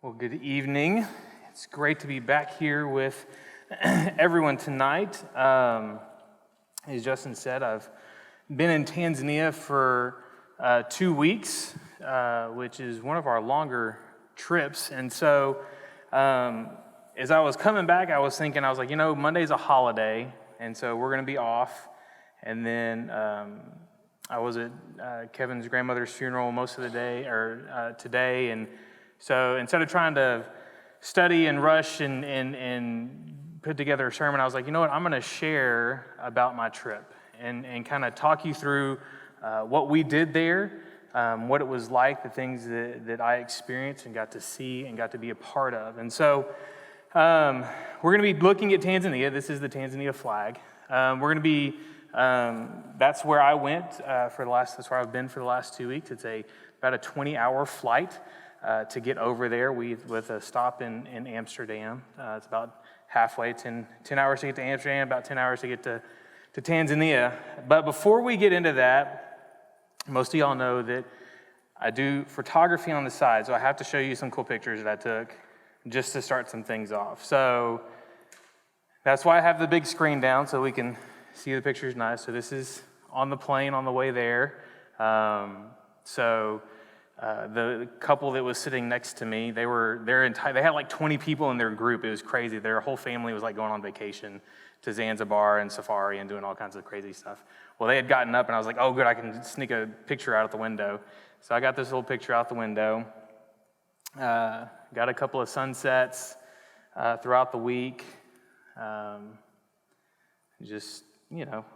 Well, good evening. It's great to be back here with everyone tonight. As Justin said, I've been in Tanzania for 2 weeks, which is one of our longer trips. And so as I was coming back, I was like, Monday's a holiday, and so we're going to be off. And then I was at Kevin's grandmother's funeral most of the day, today, and so instead of trying to study and rush and put together a sermon, I was like, I'm going to share about my trip and kind of talk you through what we did there, what it was like, the things that I experienced and got to see and got to be a part of. And so we're going to be looking at Tanzania. This is the Tanzania flag. We're going to be, that's where I went that's where I've been for the last 2 weeks. It's about a 20-hour flight to get over there with a stop in Amsterdam. It's about halfway, 10 hours to get to Amsterdam, about 10 hours to get to Tanzania. But before we get into that, most of y'all know that I do photography on the side, so I have to show you some cool pictures that I took just to start some things off. So that's why I have the big screen down so we can see the pictures nice. So this is on the plane on the way there. The couple that was sitting next to me, they had like 20 people in their group. It was crazy. Their whole family was like going on vacation to Zanzibar and safari and doing all kinds of crazy stuff. Well, they had gotten up and I was like, oh good, I can sneak a picture out the window. So I got this little picture out the window. Got a couple of sunsets throughout the week.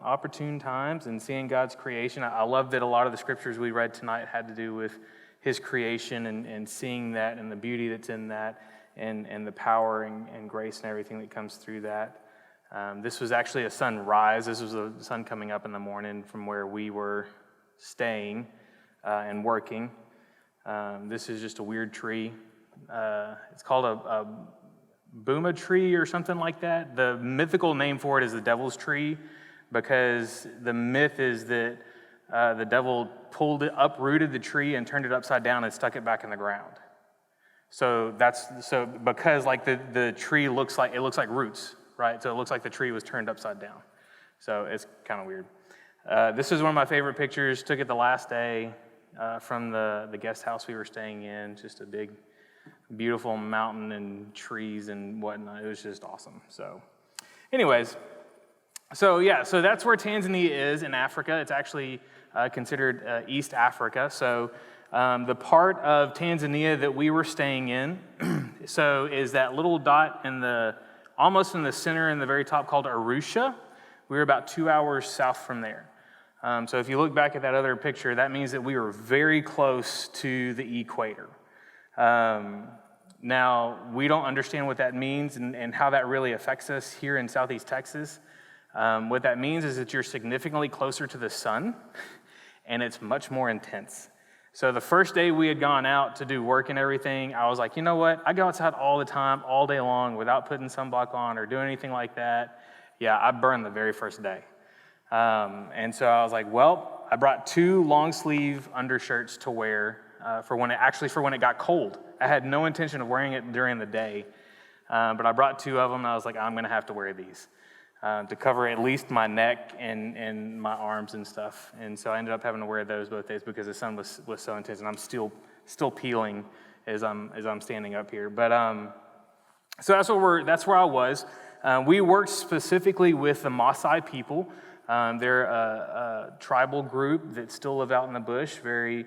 Opportune times and seeing God's creation. I love that a lot of the scriptures we read tonight had to do with His creation and seeing that and the beauty that's in that and the power and grace and everything that comes through that. This was actually a sunrise. This was the sun coming up in the morning from where we were staying and working. This is just a weird tree. It's called a Buma tree or something like that. The mythical name for it is the devil's tree because the myth is that the devil uprooted the tree and turned it upside down and stuck it back in the ground. So because like the tree looks like roots, right? So it looks like the tree was turned upside down. So it's kind of weird. This is one of my favorite pictures. Took it the last day from the guest house we were staying in. Just a big, beautiful mountain and trees and whatnot. It was just awesome. So anyways, so that's where Tanzania is in Africa. It's actually considered East Africa. So the part of Tanzania that we were staying in, is that little dot almost in the center in the very top called Arusha. We were about 2 hours south from there. So if you look back at that other picture, that means that we were very close to the equator. Now, we don't understand what that means and how that really affects us here in Southeast Texas. What that means is that you're significantly closer to the sun, and it's much more intense. So the first day we had gone out to do work and everything, I was like, you know what? I go outside all the time, all day long, without putting sunblock on or doing anything like that. Yeah, I burned the very first day. And so I was like, well, I brought 2 long-sleeve undershirts to wear for when it got cold. I had no intention of wearing it during the day, but I brought 2 of them, and I was like, I'm going to have to wear these to cover at least my neck and my arms and stuff. And so I ended up having to wear those both days because the sun was so intense, and I'm still peeling as I'm standing up here. But so that's where I was. We worked specifically with the Maasai people. They're a tribal group that still live out in the bush, very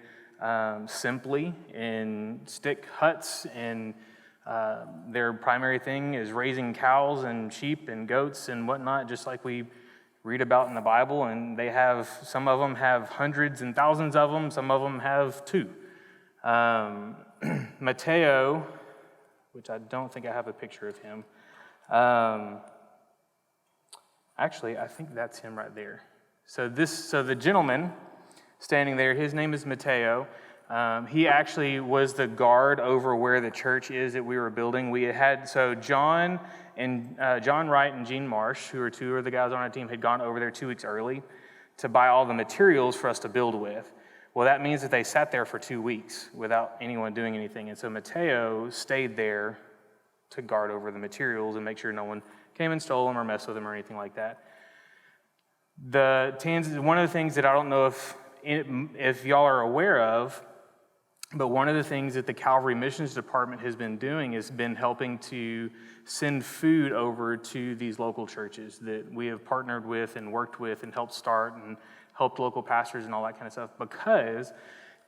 simply in stick huts, and their primary thing is raising cows and sheep and goats and whatnot, just like we read about in the Bible. And some of them have hundreds and thousands of them, some of them have 2. Mateo, which I don't think I have a picture of him. Actually, I think that's him right there. So the gentleman standing there, his name is Mateo. He actually was the guard over where the church is that we were building. John Wright and Gene Marsh, who are 2 of the guys on our team, had gone over there 2 weeks early to buy all the materials for us to build with. Well, that means that they sat there for 2 weeks without anyone doing anything. And so Mateo stayed there to guard over the materials and make sure no one came and stole them or messed with them or anything like that. One of the things that I don't know if y'all are aware of, but one of the things that the Calvary Missions Department has been doing has been helping to send food over to these local churches that we have partnered with and worked with and helped start and helped local pastors and all that kind of stuff, because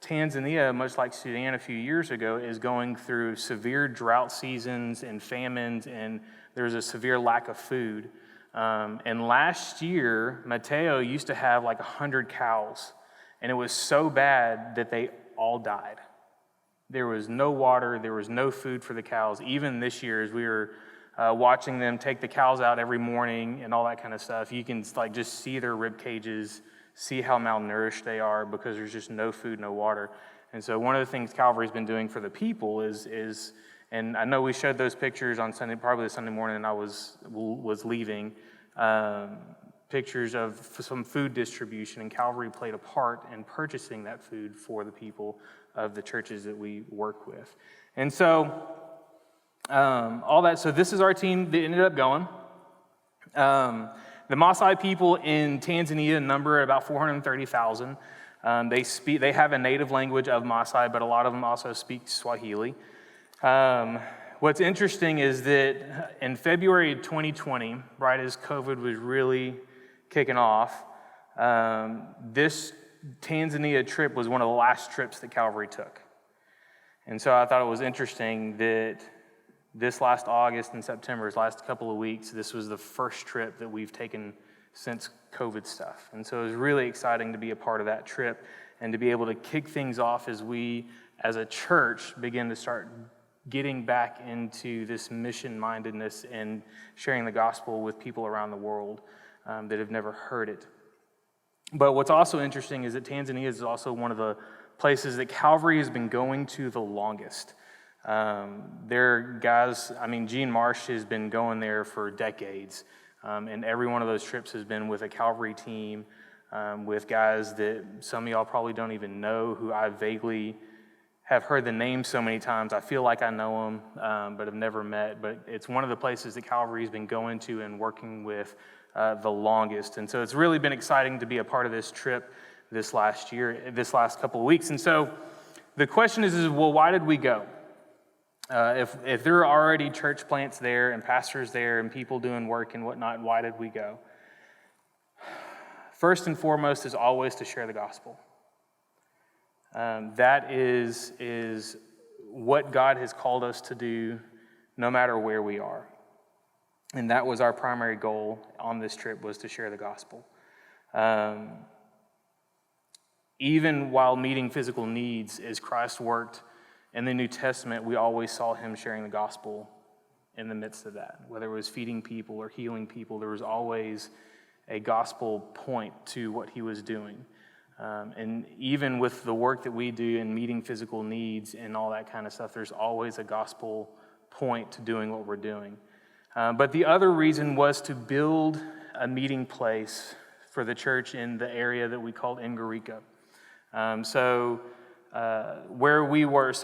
Tanzania, much like Sudan a few years ago, is going through severe drought seasons and famines, and there's a severe lack of food. And last year, Mateo used to have like 100 cows, and it was so bad that they all died. There was no water, there was no food for the cows. Even this year, as we were watching them take the cows out every morning and all that kind of stuff, you can like just see their rib cages, see how malnourished they are because there's just no food, no water. And so one of the things Calvary's been doing for the people is and I know we showed those pictures on Sunday, probably the Sunday morning, and I was leaving, pictures of some food distribution, and Calvary played a part in purchasing that food for the people of the churches that we work with. And so so this is our team that ended up going. The Maasai people in Tanzania number about 430,000. They have a native language of Maasai, but a lot of them also speak Swahili. What's interesting is that in February 2020, right as COVID was really kicking off, this Tanzania trip was one of the last trips that Calvary took. And so I thought it was interesting that this last August and September, this last couple of weeks, this was the first trip that we've taken since COVID stuff. And so it was really exciting to be a part of that trip and to be able to kick things off as we, as a church, begin to start getting back into this mission-mindedness and sharing the gospel with people around the world that have never heard it. But what's also interesting is that Tanzania is also one of the places that Calvary has been going to the longest. Gene Marsh has been going there for decades, and every one of those trips has been with a Calvary team, with guys that some of y'all probably don't even know, who I vaguely have heard the name so many times. I feel like I know them, but have never met. But it's one of the places that Calvary's been going to and working with the longest. And so it's really been exciting to be a part of this trip this last couple of weeks. And so the question is well, why did we go? If there are already church plants there and pastors there and people doing work and whatnot, why did we go? First and foremost is always to share the gospel. That is what God has called us to do no matter where we are. And that was our primary goal on this trip, was to share the gospel. Even while meeting physical needs, as Christ worked in the New Testament, we always saw him sharing the gospel in the midst of that. Whether it was feeding people or healing people, there was always a gospel point to what he was doing. And even with the work that we do in meeting physical needs and all that kind of stuff, there's always a gospel point to doing what we're doing. But the other reason was to build a meeting place for the church in the area that we called Ngurika. Where we were,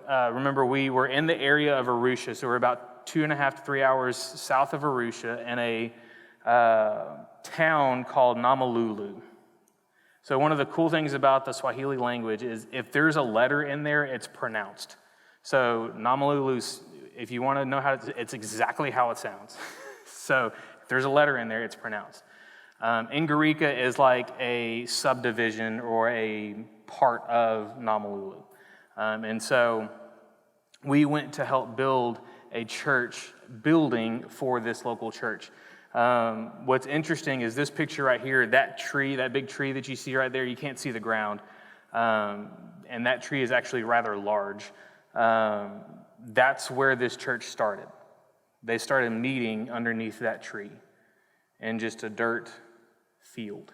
remember we were in the area of Arusha, so we're about 2.5 to 3 hours south of Arusha in a town called Namalulu. So one of the cool things about the Swahili language is if there's a letter in there, it's pronounced. So Namalulu, if you want to know it's exactly how it sounds. So if there's a letter in there, it's pronounced. Ngurika is like a subdivision or a part of Namalulu. And so we went to help build a church building for this local church. What's interesting is this picture right here, that big tree that you see right there, you can't see the ground. And that tree is actually rather large. That's where this church started. They started meeting underneath that tree in just a dirt field.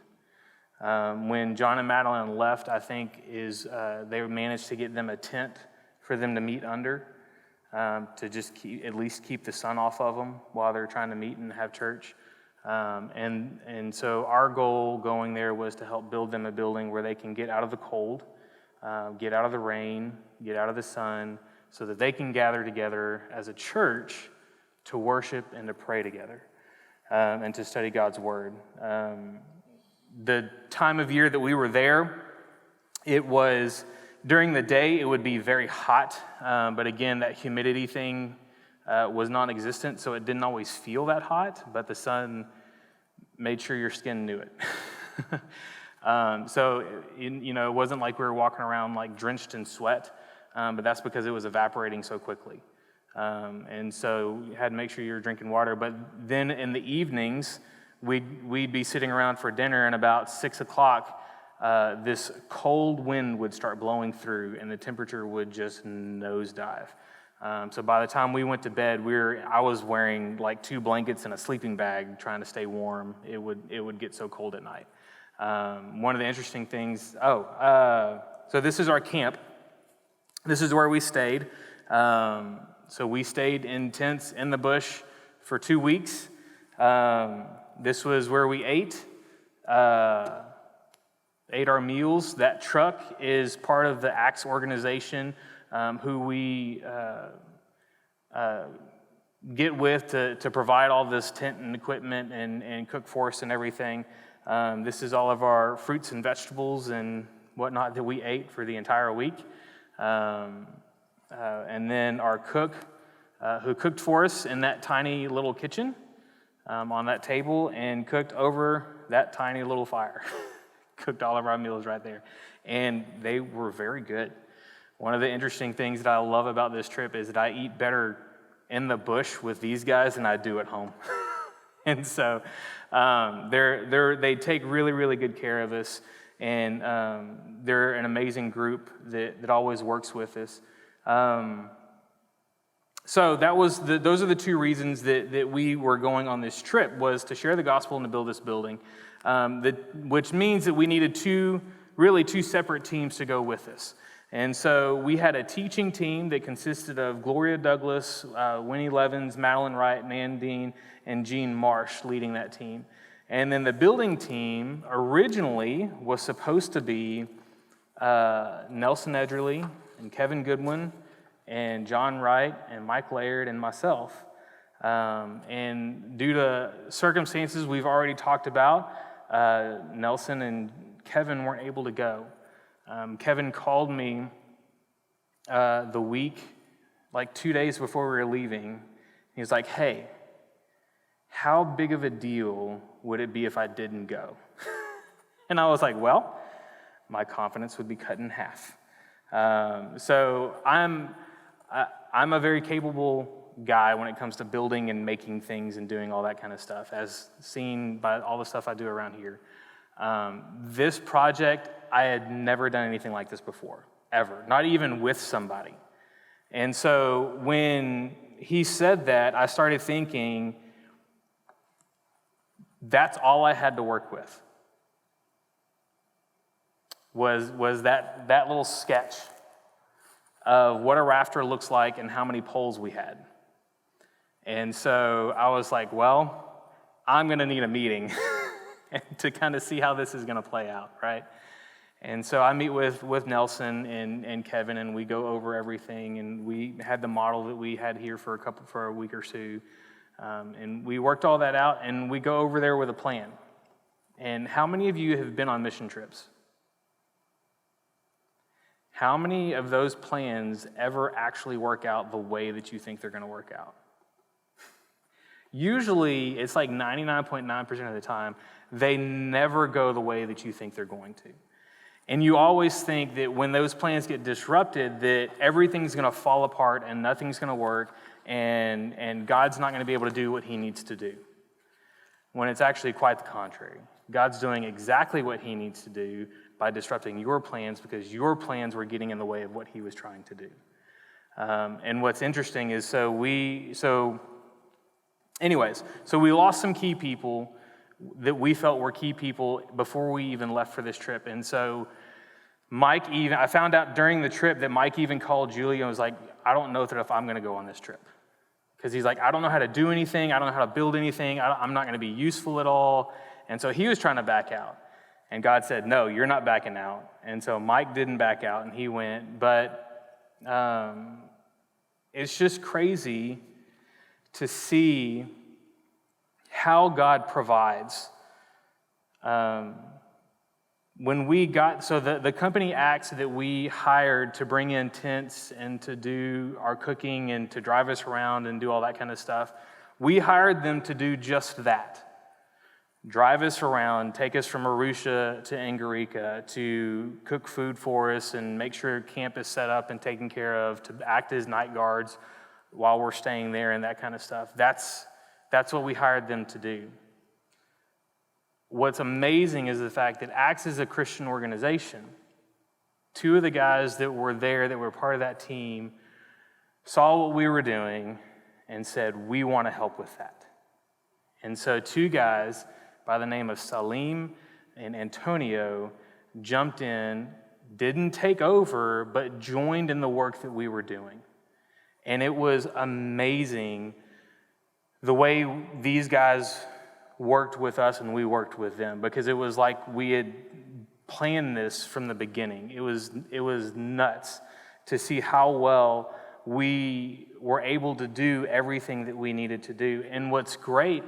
When John and Madeline left, I think they managed to get them a tent for them to meet under, to just at least keep the sun off of them while they're trying to meet and have church. And so our goal going there was to help build them a building where they can get out of the cold, get out of the rain, get out of the sun, so that they can gather together as a church to worship and to pray together, and to study God's Word. The time of year that we were there, it was, during the day, it would be very hot, but again, that humidity thing was non-existent, so it didn't always feel that hot, but the sun made sure your skin knew it. So, it wasn't like we were walking around like drenched in sweat, but that's because it was evaporating so quickly. And so you had to make sure you were drinking water. But then in the evenings, we'd be sitting around for dinner, and about 6 o'clock, this cold wind would start blowing through, and the temperature would just nosedive. So by the time we went to bed, I was wearing like 2 blankets and a sleeping bag trying to stay warm. It would get so cold at night. One of the interesting things, so this is our camp. This is where we stayed. So we stayed in tents in the bush for 2 weeks. This was where we ate our meals. That truck is part of the Acts organization, who we get with to provide all this tent and equipment and cook for us and everything. This is all of our fruits and vegetables and whatnot that we ate for the entire week. And then our cook, who cooked for us in that tiny little kitchen on that table and cooked over that tiny little fire. Cooked all of our meals right there. And they were very good. One of the interesting things that I love about this trip is that I eat better in the bush with these guys than I do at home. And so they take really, really good care of us. And they're an amazing group that always works with us. So those are the 2 reasons that we were going on this trip, was to share the gospel and to build this building, which means that we needed 2 separate teams to go with us. And so we had a teaching team that consisted of Gloria Douglas, Winnie Levins, Madeline Wright, Nan Dean, and Jean Marsh leading that team. And then the building team originally was supposed to be Nelson Edgerly and Kevin Goodwin and John Wright and Mike Laird and myself. And due to circumstances we've already talked about, Nelson and Kevin weren't able to go. Kevin called me the week, like 2 days before we were leaving. He was like, "Hey, how big of a deal would it be if I didn't go?" And I was like, "Well, my confidence would be cut in half." So I'm a very capable guy when it comes to building and making things and doing all that kind of stuff, as seen by all the stuff I do around here. This project, I had never done anything like this before, ever, not even with somebody. And so when he said that, I started thinking, that's all I had to work with, was that little sketch of what a rafter looks like and how many poles we had. And so I was like, well, I'm going to need a meeting to kind of see how this is going to play out, right? And so I meet with Nelson and Kevin, and we go over everything, and we had the model that we had here for a week or 2, and we worked all that out, and we go over there with a plan. And how many of you have been on mission trips? How many of those plans ever actually work out the way that you think they're going to work out? Usually, it's like 99.9% of the time, they never go the way that you think they're going to. And you always think that when those plans get disrupted, that everything's going to fall apart and nothing's going to work, and God's not going to be able to do what he needs to do. When it's actually quite the contrary. God's doing exactly what he needs to do by disrupting your plans, because your plans were getting in the way of what he was trying to do. And what's interesting is, so we lost some key people that we felt were key people before we even left for this trip. And so I found out during the trip that Mike even called Julia and was like, I don't know if I'm going to go on this trip. Because he's like, I don't know how to do anything. I don't know how to build anything. I'm not going to be useful at all. And so he was trying to back out. And God said, no, you're not backing out. And so Mike didn't back out, and he went. But it's just crazy to see how God provides. When we got, so the company acts that we hired to bring in tents and to do our cooking and to drive us around and do all that kind of stuff, we hired them to do just that. Drive us around, take us from Arusha to Angarica, to cook food for us and make sure camp is set up and taken care of, to act as night guards while we're staying there and that kind of stuff. That's what we hired them to do. What's amazing is the fact that Acts is a Christian organization. Two of the guys that were there, that were part of that team, saw what we were doing and said, we want to help with that. And so two guys by the name of Salim and Antonio jumped in, didn't take over, but joined in the work that we were doing. And it was amazing the way these guys worked with us and we worked with them, because it was like we had planned this from the beginning. It was nuts to see how well we were able to do everything that we needed to do. And what's great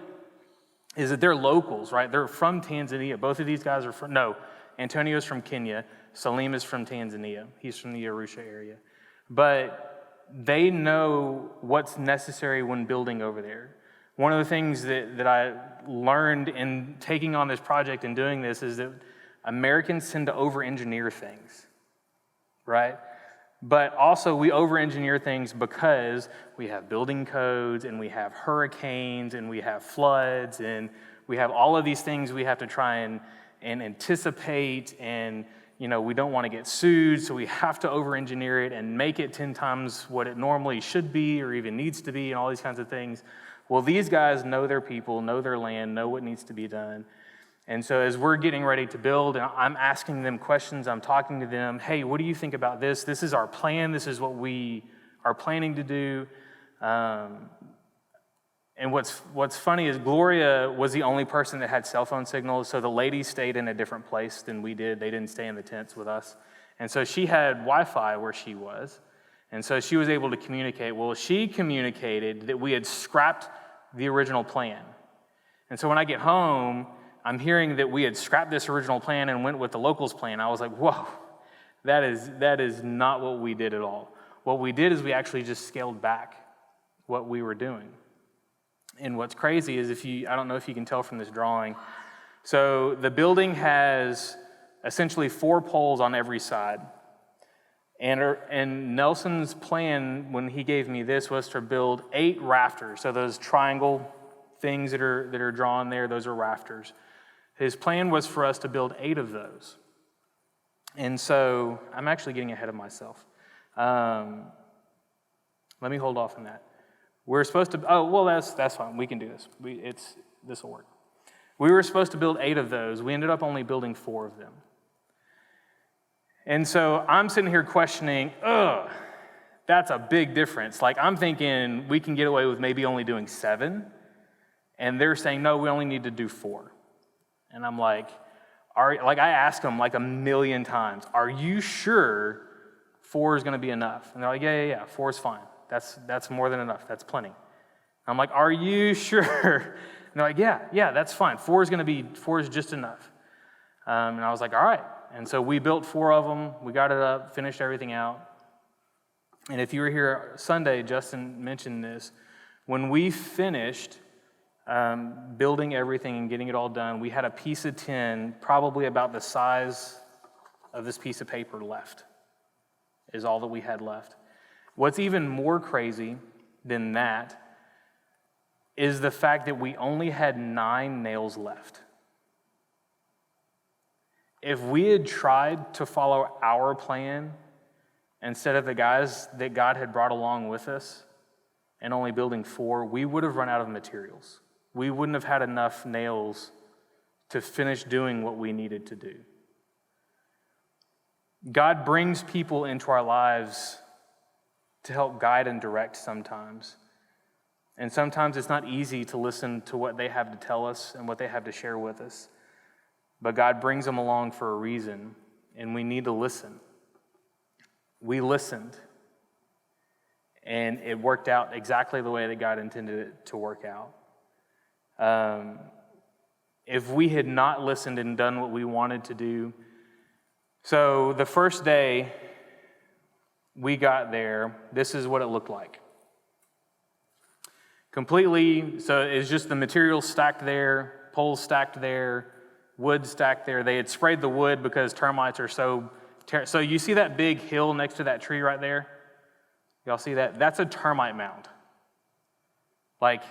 is that they're locals, right? They're from Tanzania. Both of these guys are from, no, Antonio's from Kenya. Salim is from Tanzania. He's from the Arusha area. But they know what's necessary when building over there. One of the things that I learned in taking on this project and doing this is that Americans tend to over-engineer things, right? But also we over-engineer things because we have building codes and we have hurricanes and we have floods and we have all of these things we have to try and anticipate, and we don't want to get sued, so we have to over-engineer it and make it 10 times what it normally should be or even needs to be and all these kinds of things. Well, these guys know their people, know their land, know what needs to be done. And so as we're getting ready to build, and I'm asking them questions, I'm talking to them, hey, what do you think about this? This is our plan. This is what we are planning to do. And what's funny is Gloria was the only person that had cell phone signals, so the ladies stayed in a different place than we did. They didn't stay in the tents with us. And so she had Wi-Fi where she was. And so she was able to communicate. Well, she communicated that we had scrapped the original plan. And so when I get home, I'm hearing that we had scrapped this original plan and went with the locals plan. I was like, whoa, that is not what we did at all. What we did is we actually just scaled back what we were doing. And what's crazy is I don't know if you can tell from this drawing, so the building has essentially 4 poles on every side. And Nelson's plan, when he gave me this, was to build 8 rafters. So those triangle things that are drawn there, those are rafters. His plan was for us to build 8 of those. And so I'm actually getting ahead of myself. Let me hold off on that. We're supposed to, that's fine. We can do this. This will work. We were supposed to build 8 of those. We ended up only building 4 of them. And so I'm sitting here questioning, that's a big difference. Like, I'm thinking we can get away with maybe only doing 7. And they're saying, no, we only need to do 4. And I'm like, I asked them like 1,000,000 times, are you sure 4 is going to be enough? And they're like, yeah, 4 is fine. That's more than enough. That's plenty. I'm like, are you sure? And they're like, yeah, that's fine. 4 is just enough. And I was like, all right. And so we built 4 of them. We got it up, finished everything out. And if you were here Sunday, Justin mentioned this. When we finished building everything and getting it all done, we had a piece of tin, probably about the size of this piece of paper left, is all that we had left. What's even more crazy than that is the fact that we only had 9 nails left. If we had tried to follow our plan instead of the guys that God had brought along with us and only building 4, we would have run out of materials. We wouldn't have had enough nails to finish doing what we needed to do. God brings people into our lives to help guide and direct sometimes. And sometimes it's not easy to listen to what they have to tell us and what they have to share with us. But God brings them along for a reason, and we need to listen. We listened, and it worked out exactly the way that God intended it to work out. If we had not listened and done what we wanted to do, so the first day we got there, this is what it looked like. Completely, so it's just the materials stacked there, poles stacked there, wood stacked there. They had sprayed the wood because termites are so you see that big hill next to that tree right there? Y'all see that? That's a termite mound. Like,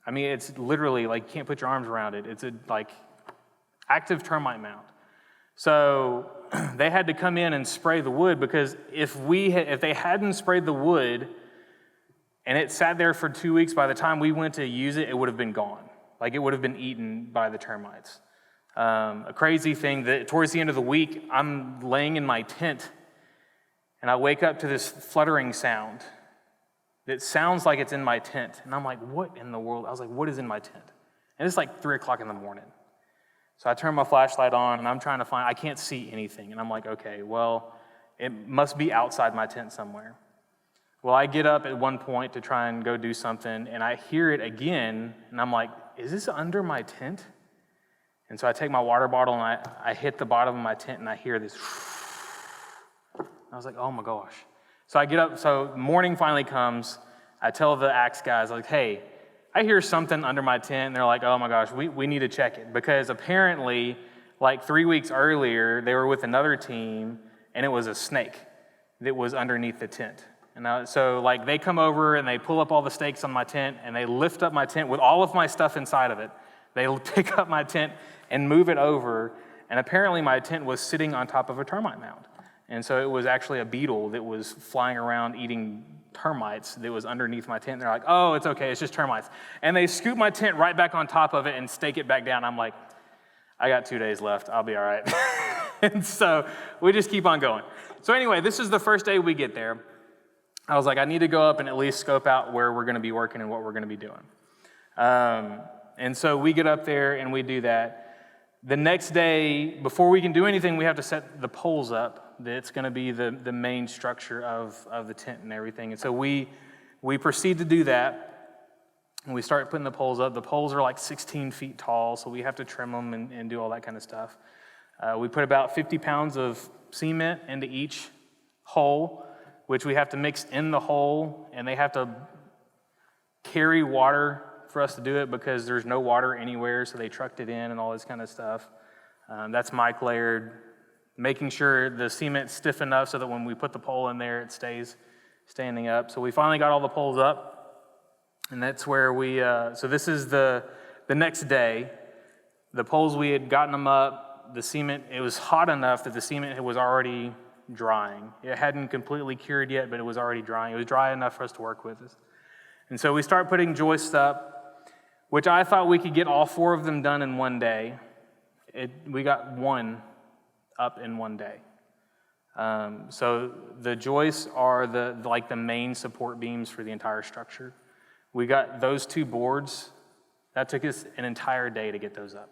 I mean, it's literally like you can't put your arms around it. It's a active termite mound. So they had to come in and spray the wood because if they hadn't sprayed the wood and it sat there for 2 weeks, by the time we went to use it, it would have been gone. Like it would have been eaten by the termites. A crazy thing that towards the end of the week, I'm laying in my tent and I wake up to this fluttering sound that sounds like it's in my tent. And I'm like, what in the world? I was like, what is in my tent? And it's like 3 o'clock in the morning. So I turn my flashlight on and I'm trying to I can't see anything. And I'm like, okay, well, it must be outside my tent somewhere. Well, I get up at one point to try and go do something and I hear it again. And I'm like, is this under my tent? And so I take my water bottle and I hit the bottom of my tent and I hear this. I was like, oh my gosh. So I get up, so morning finally comes. I tell the axe guys, like, hey, I hear something under my tent. And they're like, oh my gosh, we need to check it. Because apparently, like 3 weeks earlier, they were with another team and it was a snake that was underneath the tent. And so like they come over and they pull up all the stakes on my tent and they lift up my tent with all of my stuff inside of it. They pick up my tent and move it over, and apparently my tent was sitting on top of a termite mound. And so it was actually a beetle that was flying around eating termites that was underneath my tent. And they're like, oh, it's okay, it's just termites. And they scoop my tent right back on top of it and stake it back down. I'm like, I got 2 days left, I'll be all right. And so we just keep on going. So anyway, this is the first day we get there. I was like, I need to go up and at least scope out where we're gonna be working and what we're gonna be doing. And so we get up there and we do that. The next day, before we can do anything, we have to set the poles up. That's going to be the main structure of the tent and everything. And so we proceed to do that, and we start putting the poles up. The poles are like 16 feet tall, so we have to trim them and do all that kind of stuff. We put about 50 pounds of cement into each hole, which we have to mix in the hole, and they have to carry water for us to do it because there's no water anywhere, so they trucked it in and all this kind of stuff. That's Mike layered, making sure the cement's stiff enough so that when we put the pole in there, it stays standing up. So we finally got all the poles up, and that's where so this is the next day. The poles, we had gotten them up, the cement, it was hot enough that the cement was already drying. It hadn't completely cured yet, but it was already drying. It was dry enough for us to work with. And so we start putting joists up, which I thought we could get all 4 of them done in one day. We got 1 up in one day. So the joists are the main support beams for the entire structure. We got those 2 boards. That took us an entire day to get those up.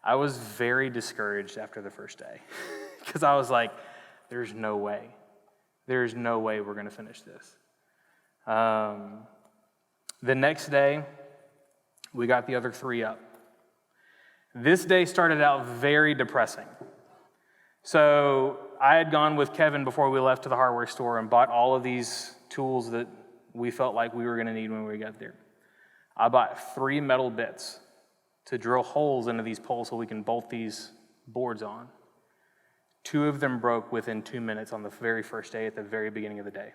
I was very discouraged after the first day because I was like, there's no way. There's no way we're going to finish this. The next day, we got the other 3 up. This day started out very depressing. So I had gone with Kevin before we left to the hardware store and bought all of these tools that we felt like we were going to need when we got there. I bought 3 metal bits to drill holes into these poles so we can bolt these boards on. 2 of them broke within 2 minutes on the very first day at the very beginning of the day,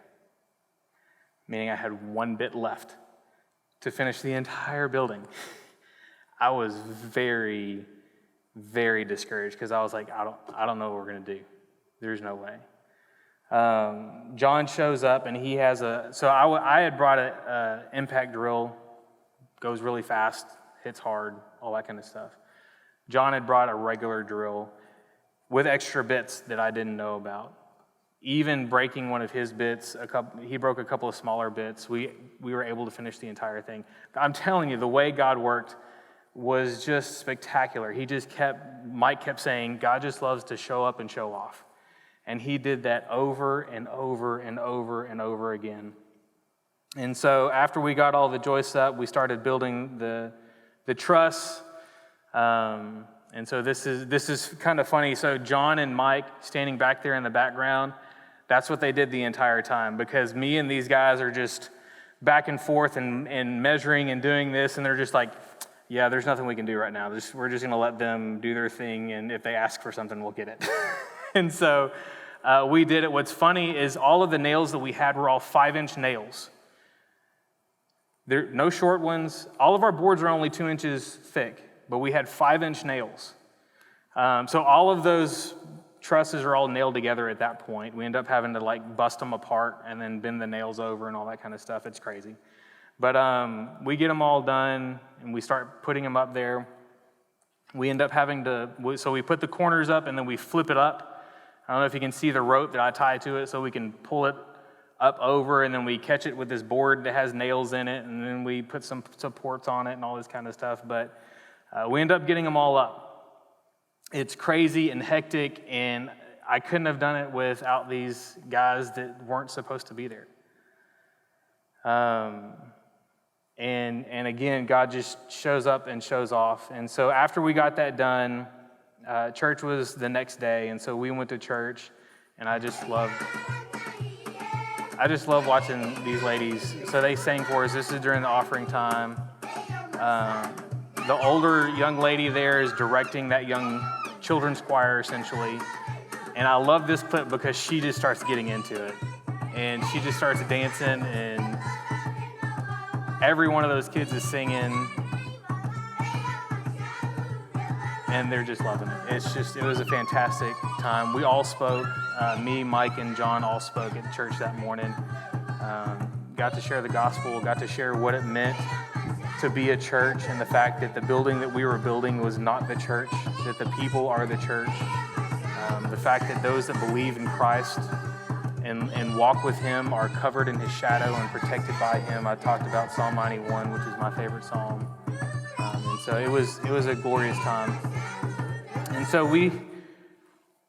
meaning I had 1 bit left to finish the entire building. I was very, very discouraged because I was like, I don't know what we're going to do. There's no way. John shows up and he has I had brought an impact drill, goes really fast, hits hard, all that kind of stuff. John had brought a regular drill with extra bits that I didn't know about. even breaking one of his bits, he broke a couple of smaller bits. We were able to finish the entire thing. I'm telling you, the way God worked was just spectacular. Mike kept saying, God just loves to show up and show off. And he did that over and over and over and over again. And so after we got all the joists up, we started building the truss. And so this is kind of funny. So John and Mike standing back there in the background, that's what they did the entire time, because me and these guys are just back and forth and measuring and doing this, and they're just like, yeah, there's nothing we can do right now. We're just going to let them do their thing, and if they ask for something, we'll get it. And so we did it. What's funny is all of the nails that we had were all 5-inch nails. There no short ones. All of our boards are only 2 inches thick, but we had 5-inch nails. So all of those trusses are all nailed together at that point. We end up having to bust them apart and then bend the nails over and all that kind of stuff. It's crazy. But we get them all done and we start putting them up there. We end up so we put the corners up and then we flip it up. I don't know if you can see the rope that I tie to it, so we can pull it up over, and then we catch it with this board that has nails in it, and then we put some supports on it and all this kind of stuff. But we end up getting them all up. It's crazy and hectic, and I couldn't have done it without these guys that weren't supposed to be there. And again, God just shows up and shows off. And so after we got that done, church was the next day, and so we went to church, and I just love watching these ladies. So they sang for us. This is during the offering time. The older young lady there is directing that young children's choir, essentially. And I love this clip because she just starts getting into it. And she just starts dancing, and every one of those kids is singing. And they're just loving it. It was a fantastic time. We all spoke. Me, Mike, and John all spoke at church that morning. Got to share the gospel, got to share what it meant to be a church, and the fact that the building that we were building was not the church, that the people are the church. The fact that those that believe in Christ and walk with him are covered in his shadow and protected by him. I talked about Psalm 91, which is my favorite psalm. And so it was a glorious time. And so we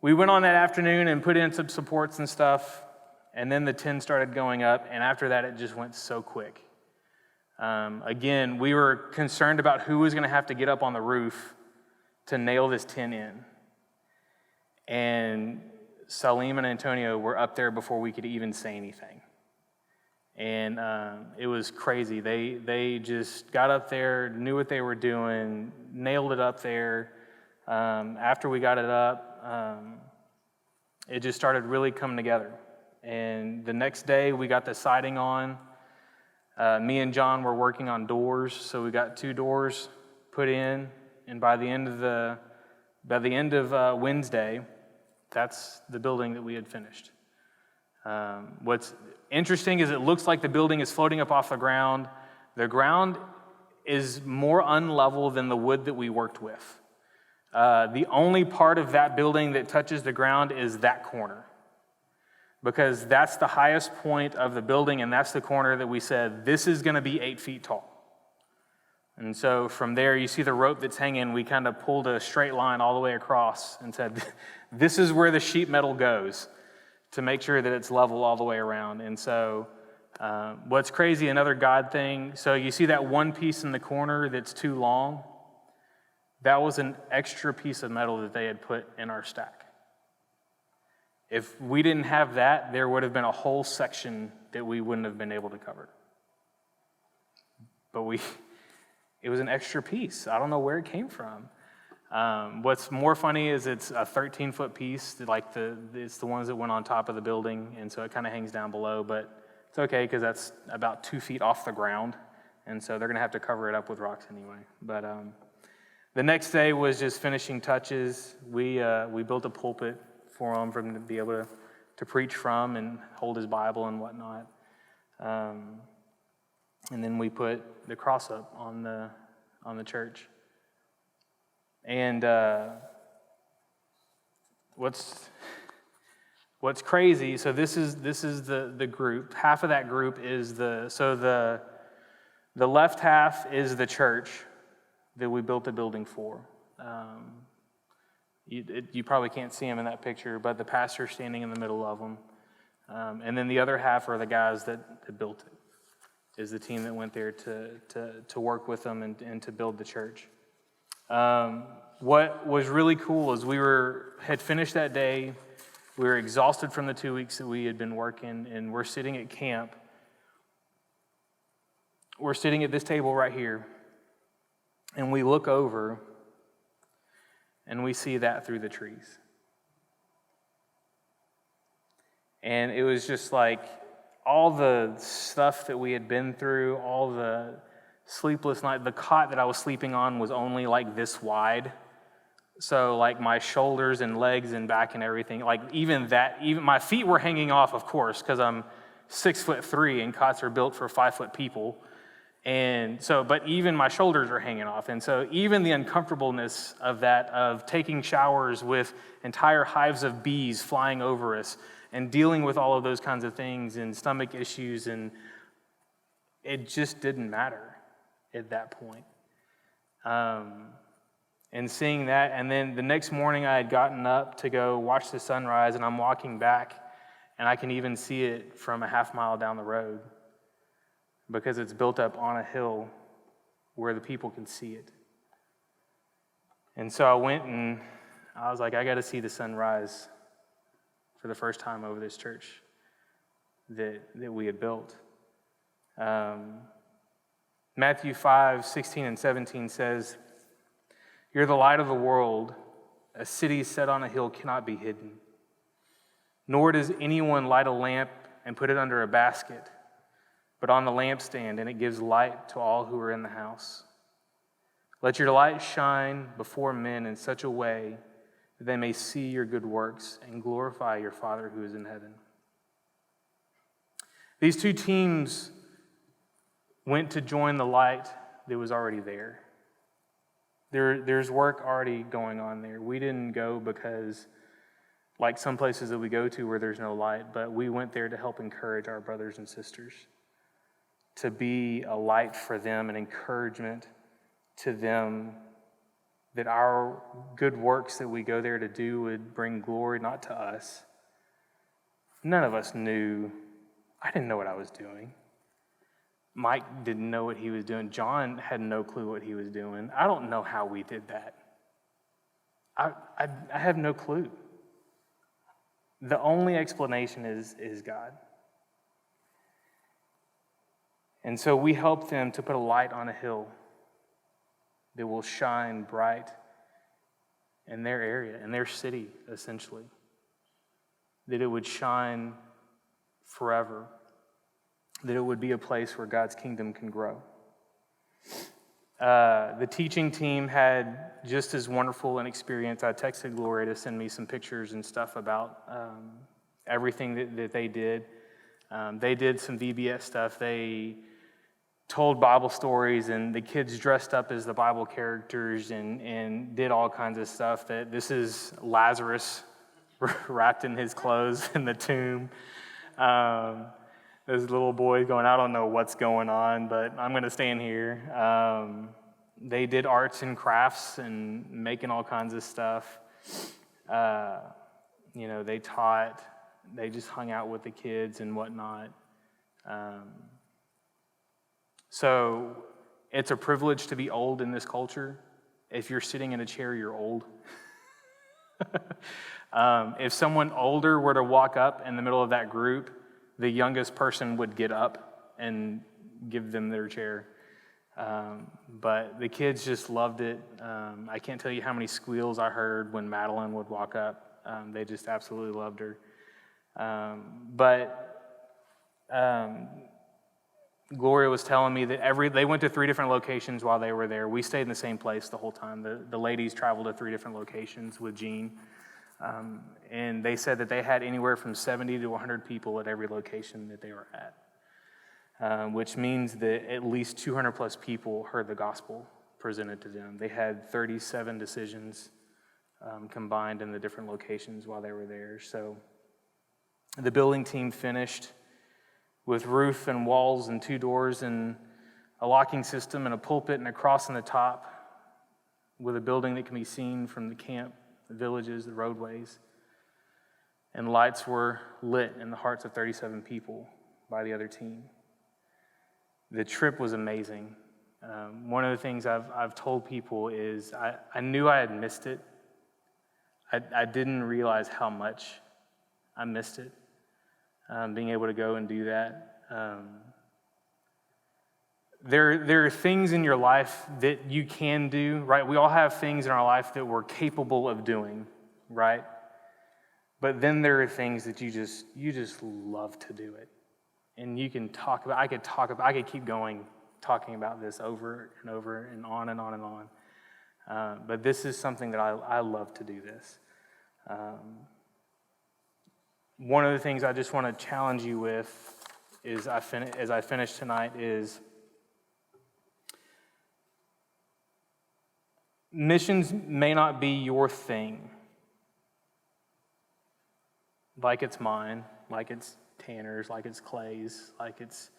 went on that afternoon and put in some supports and stuff, and then the tin started going up, and after that it just went so quick. Again, we were concerned about who was going to have to get up on the roof to nail this tin in. And Salim and Antonio were up there before we could even say anything. And it was crazy. They just got up there, knew what they were doing, nailed it up there. After we got it up, it just started really coming together. And the next day, we got the siding on. Me and John were working on doors, so we got 2 doors put in. And by the end of Wednesday, that's the building that we had finished. What's interesting is it looks like the building is floating up off the ground. The ground is more unlevel than the wood that we worked with. The only part of that building that touches the ground is that corner, because that's the highest point of the building, and that's the corner that we said, this is going to be 8 feet tall. And so from there, you see the rope that's hanging. We kind of pulled a straight line all the way across and said, this is where the sheet metal goes, to make sure that it's level all the way around. And so what's crazy, another God thing, so you see that one piece in the corner that's too long? That was an extra piece of metal that they had put in our stack. If we didn't have that, there would have been a whole section that we wouldn't have been able to cover. But it was an extra piece. I don't know where it came from. What's more funny is it's a 13-foot piece, it's the ones that went on top of the building, and so it kind of hangs down below, but it's okay because that's about 2 feet off the ground, and so they're going to have to cover it up with rocks anyway. But the next day was just finishing touches. We built a pulpit for him to be able to preach from and hold his Bible and whatnot. And then we put the cross up on the church. And what's what's crazy, so this is the group. Half of that group is the left half is the church that we built the building for. You probably can't see him in that picture, but the pastor's standing in the middle of them. And then the other half are the guys that built it, is the team that went there to work with them and to build the church. What was really cool is we had finished that day. We were exhausted from the 2 weeks that we had been working, and we're sitting at camp. We're sitting at this table right here, and we look over, and we see that through the trees. And it was just like all the stuff that we had been through, all the sleepless night. The cot that I was sleeping on was only like this wide. So like my shoulders and legs and back and everything, like even my feet were hanging off, of course, because I'm 6'3" and cots are built for 5 people. And so, but even my shoulders are hanging off. And so even the uncomfortableness of that, of taking showers with entire hives of bees flying over us and dealing with all of those kinds of things and stomach issues, and it just didn't matter at that point. And seeing that, and then the next morning I had gotten up to go watch the sunrise, and I'm walking back, and I can even see it from a half mile down the road because it's built up on a hill where the people can see it. And so I went and I was like, I got to see the sunrise for the first time over this church that we had built. Matthew 5:16 and 17 says, "You're the light of the world. A city set on a hill cannot be hidden. Nor does anyone light a lamp and put it under a basket, but on the lampstand, and it gives light to all who are in the house. Let your light shine before men in such a way that they may see your good works and glorify your Father who is in heaven." These two teams went to join the light that was already there. There's work already going on there. We didn't go because, like some places that we go to where there's no light, but we went there to help encourage our brothers and sisters, to be a light for them, an encouragement to them, that our good works that we go there to do would bring glory not to us. None of us knew. I didn't know what I was doing. Mike didn't know what he was doing. John had no clue what he was doing. I don't know how we did that. I have no clue. The only explanation is God. And so we helped them to put a light on a hill that will shine bright in their area, in their city, essentially. That it would shine forever. That it would be a place where God's kingdom can grow. The teaching team had just as wonderful an experience. I texted Gloria to send me some pictures and stuff about everything that they did. They did some VBS stuff. They told Bible stories, and the kids dressed up as the Bible characters and did all kinds of stuff. That this is Lazarus wrapped in his clothes in the tomb. Those little boys going, I don't know what's going on, but I'm going to stand here. They did arts and crafts and making all kinds of stuff. They taught. They just hung out with the kids and whatnot. So it's a privilege to be old in this culture. If you're sitting in a chair, you're old. If someone older were to walk up in the middle of that group, the youngest person would get up and give them their chair. But the kids just loved it. I can't tell you how many squeals I heard when Madeline would walk up. They just absolutely loved her. Gloria was telling me that they went to 3 different locations while they were there. We stayed in the same place the whole time. The ladies traveled to 3 different locations with Jean. And they said that they had anywhere from 70 to 100 people at every location that they were at, which means that at least 200 plus people heard the gospel presented to them. They had 37 decisions combined in the different locations while they were there. So The building team finished with roof and walls and 2 doors and a locking system and a pulpit and a cross on the top, with a building that can be seen from the camp, the villages, the roadways. And lights were lit in the hearts of 37 people by the other team. The trip was amazing. One of the things I've told people is I knew I had missed it. I didn't realize how much I missed it, being able to go and do that. There are things in your life that you can do, right? We all have things in our life that we're capable of doing, right? But then there are things that you just love to do it. And you can talk about, I could keep going talking about this over and over and on and on and on. But this is something that I love to do this. One of the things I just want to challenge you with is, as I finish tonight, is missions may not be your thing, like it's mine, like it's Tanner's, like it's Clay's, like it's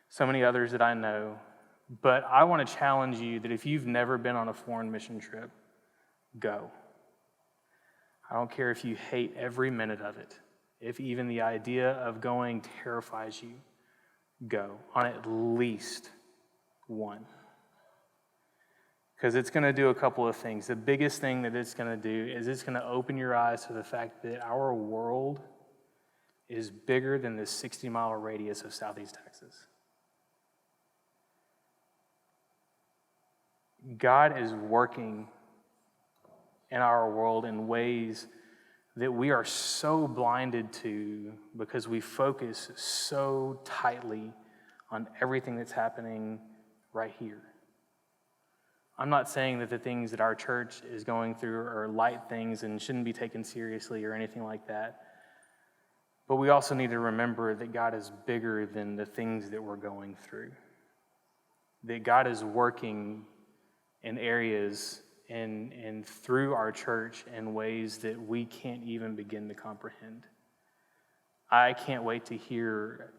so many others that I know. But I want to challenge you that if you've never been on a foreign mission trip, go. I don't care if you hate every minute of it. If even the idea of going terrifies you, go on at least one. Because it's going to do a couple of things. The biggest thing that it's going to do is it's going to open your eyes to the fact that our world is bigger than the 60-mile radius of Southeast Texas. God is working in our world in ways that we are so blinded to because we focus so tightly on everything that's happening right here. I'm not saying that the things that our church is going through are light things and shouldn't be taken seriously or anything like that. But we also need to remember that God is bigger than the things that we're going through. That God is working in areas and through our church in ways that we can't even begin to comprehend. I can't wait to hear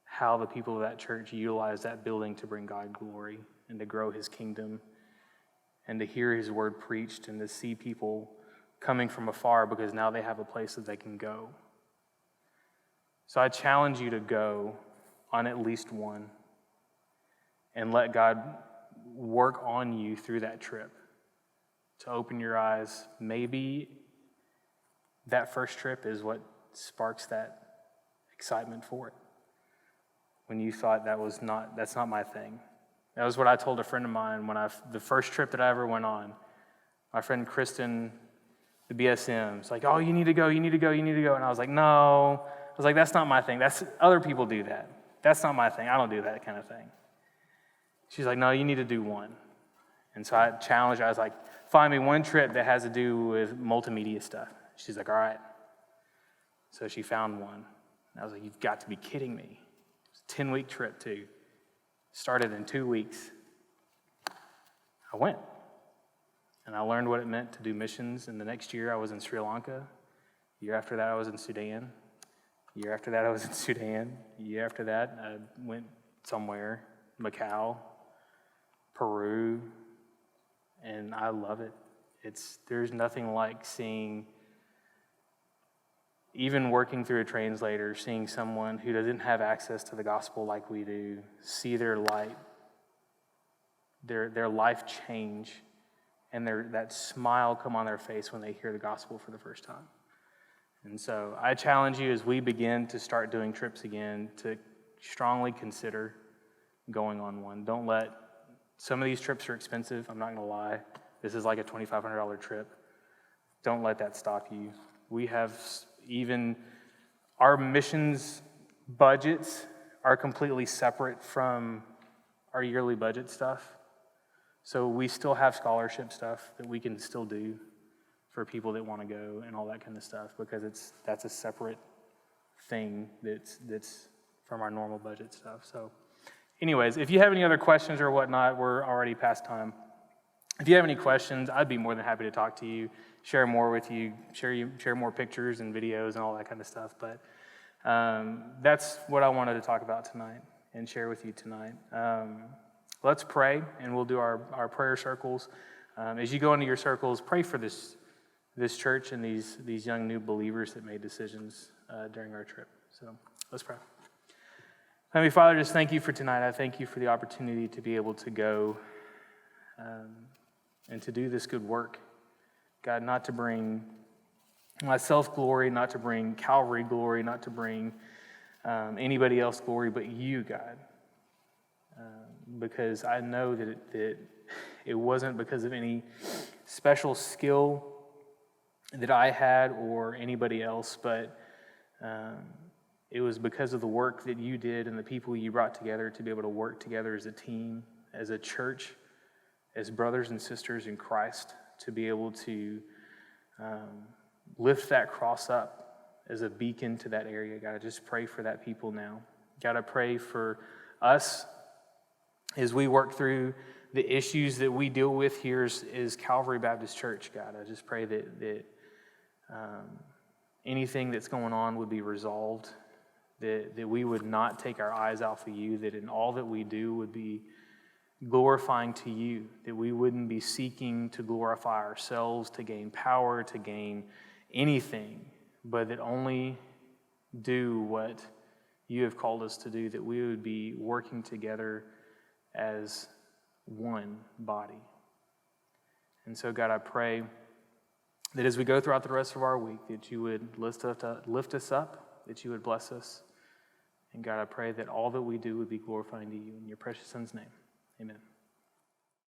how the people of that church utilize that building to bring God glory and to grow his kingdom and to hear his word preached and to see people coming from afar because now they have a place that they can go. So I challenge you to go on at least one and let God work on you through that trip to open your eyes. Maybe that first trip is what sparks that excitement for it. When you thought that's not my thing. That was what I told a friend of mine when the first trip that I ever went on. My friend Kristen, the BSM, was like, oh, you need to go. And I was like, no. I was like, that's not my thing. That's other people do that. That's not my thing. I don't do that kind of thing. She's like, no, you need to do one. And so I challenged her. I was like, find me one trip that has to do with multimedia stuff. She's like, all right. So she found one. And I was like, you've got to be kidding me. It was a 10-week trip, too. Started in 2 weeks. I went. And I learned what it meant to do missions. And the next year, I was in Sri Lanka. The year after that, I was in Sudan. The year after that, I was in Sudan. The year after that, I went somewhere, Macau, Peru, and I love it. There's nothing like seeing, even working through a translator, seeing someone who doesn't have access to the gospel like we do, see their light, their life change, and that smile come on their face when they hear the gospel for the first time. And so I challenge you as we begin to start doing trips again to strongly consider going on one. Don't let, some of these trips are expensive, I'm not going to lie. This is like a $2,500 trip. Don't let that stop you. We have even, our missions budgets are completely separate from our yearly budget stuff. So we still have scholarship stuff that we can still do for people that want to go and all that kind of stuff because that's a separate thing that's from our normal budget stuff. So anyways, if you have any other questions or whatnot, we're already past time. If you have any questions, I'd be more than happy to talk to you, share more with you, share more pictures and videos and all that kind of stuff. But that's what I wanted to talk about tonight and share with you tonight. Let's pray, and we'll do our prayer circles. As you go into your circles, pray for this church and these young new believers that made decisions during our trip. So let's pray. Heavenly Father, just thank you for tonight. I thank you for the opportunity to be able to go and to do this good work. God, not to bring myself glory, not to bring Calvary glory, not to bring anybody else glory, but you, God. Because I know that it wasn't because of any special skill that I had or anybody else, but it was because of the work that you did and the people you brought together to be able to work together as a team, as a church, as brothers and sisters in Christ, to be able to lift that cross up as a beacon to that area. God, I just pray for that people now. God, I pray for us as we work through the issues that we deal with here is Calvary Baptist Church. God, I just pray that anything that's going on would be resolved, that we would not take our eyes off of you, that in all that we do would be glorifying to you, that we wouldn't be seeking to glorify ourselves, to gain power, to gain anything, but that only do what you have called us to do, that we would be working together as one body. And so, God, I pray that as we go throughout the rest of our week, that you would lift us up, that you would bless us. And God, I pray that all that we do would be glorifying to you. In your precious Son's name, amen.